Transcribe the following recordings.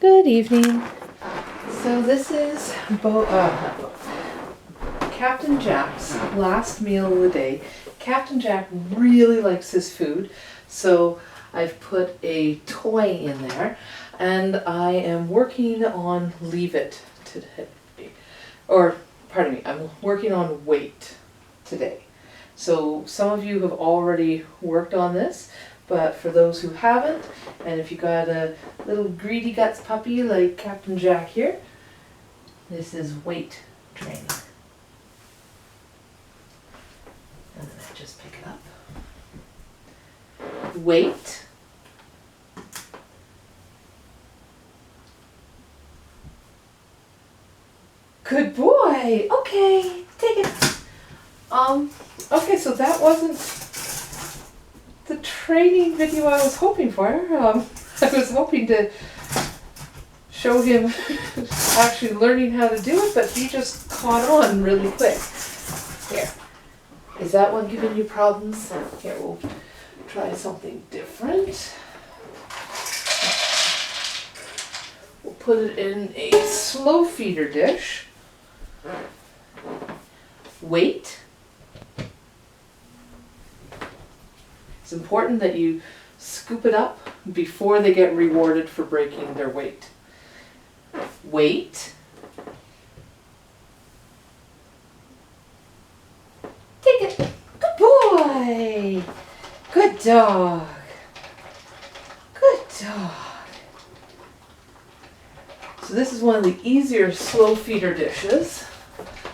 Good evening. So this is Captain Jack's last meal of the day. Captain Jack really likes his food, so I've put a toy in there, and I am working on Leave It today. Or, pardon me, I'm working on Wait today. So some of you have already worked on this, but for those who haven't, and if you got a little greedy guts puppy like Captain Jack here, this is Wait training. And then I just pick it up. Wait. Good boy. Okay, take it. Okay, so that wasn't the training video I was hoping for. I was hoping to show him actually learning how to do it, but he just caught on really quick. Here. Is that one giving you problems? Here, we'll try something different. We'll put it in a slow feeder dish. Wait. It's important that you scoop it up before they get rewarded for breaking their weight. Wait. Take it. Good boy. Good dog. Good dog. So this is one of the easier slow feeder dishes.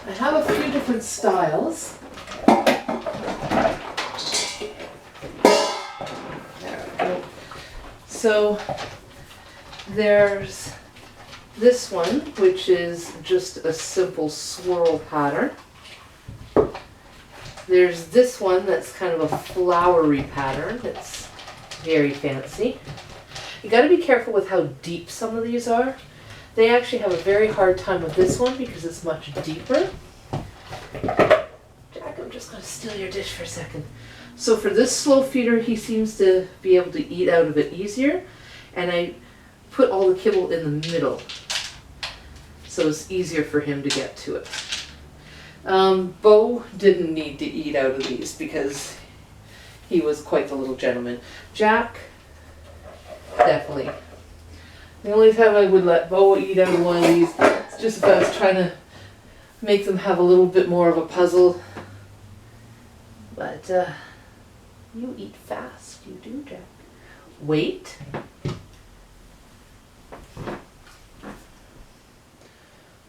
I have a few different styles. So there's this one, which is just a simple swirl pattern. There's this one that's kind of a flowery pattern. It's very fancy. You got to be careful with how deep some of these are. They actually have a very hard time with this one because it's much deeper. Jack, I'm just going to steal your dish for a second. So for this slow feeder, he seems to be able to eat out of it easier, and I put all the kibble in the middle, so it's easier for him to get to it. Bo didn't need to eat out of these because he was quite the little gentleman. Jack, definitely. The only time I would let Bo eat out of one of these is just if I was trying to make them have a little bit more of a puzzle. But, you eat fast, you do, Jack. Wait.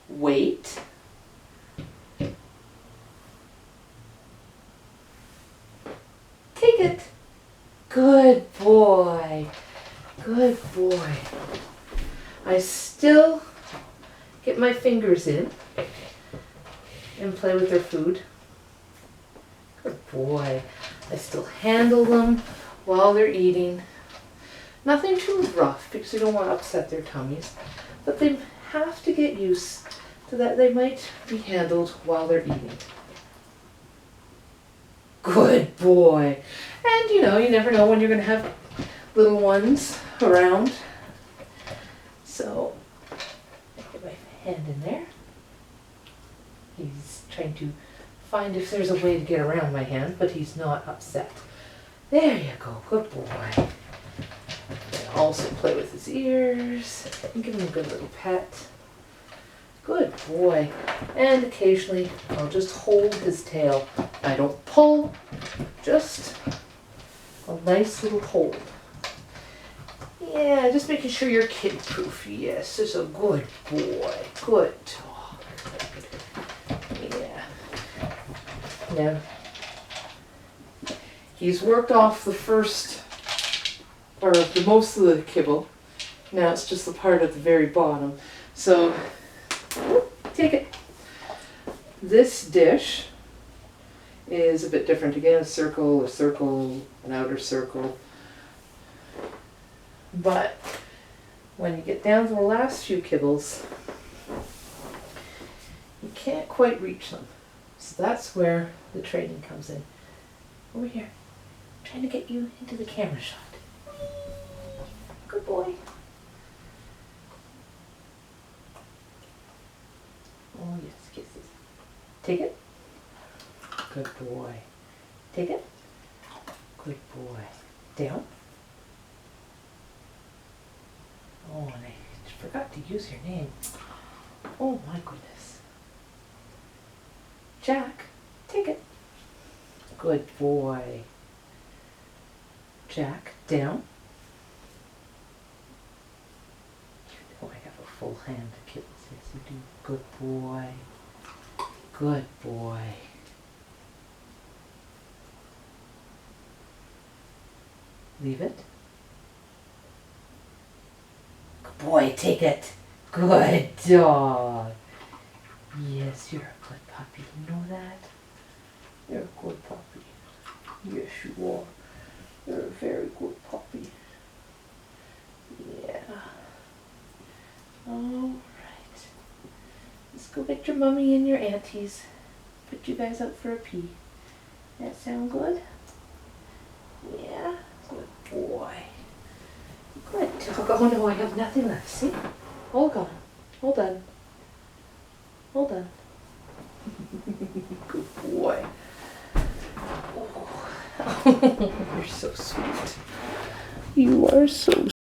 Wait. Take it. Good boy. Good boy. I still get my fingers in and play with their food. Good boy. I still handle them while they're eating. Nothing too rough because you don't want to upset their tummies. But they have to get used to that they might be handled while they're eating. Good boy. And you know, you never know when you're going to have little ones around. So, I get my hand in there. He's trying to find if there's a way to get around my hand, but he's not upset. There you go, good boy. And also play with his ears and give him a good little pet. Good boy. And occasionally I'll just hold his tail. I don't pull, just a nice little hold. Yeah, just making sure you're kid-proof. Yes, this is a good boy. Good dog. Yeah. Now, he's worked off the first, or the most of the kibble. Now it's just the part at the very bottom. So, take it. This dish is a bit different. Again, a circle, an outer circle. But when you get down to the last few kibbles, you can't quite reach them. So that's where the training comes in. Over here. I'm trying to get you into the camera shot. Good boy. Take it. Good boy. Take it. Good boy. Down. Oh, and I forgot to use your name. Oh my goodness. Jack, take it. Good boy. Jack, down. Oh, I have a full hand to kill this. Yes, you do. Good boy. Good boy. Leave it. Good boy, take it. Good dog. Yes, you're a good puppy. You know that? You're a good puppy. Yes, you are. You're a very good puppy. Yeah. All right. Let's go get your mommy and your aunties. Put you guys out for a pee. That sound good? Yeah. Good boy. Good dog. Oh no, I have nothing left. See? All gone. All done. All done. Good boy. Oh. You're so sweet. You are so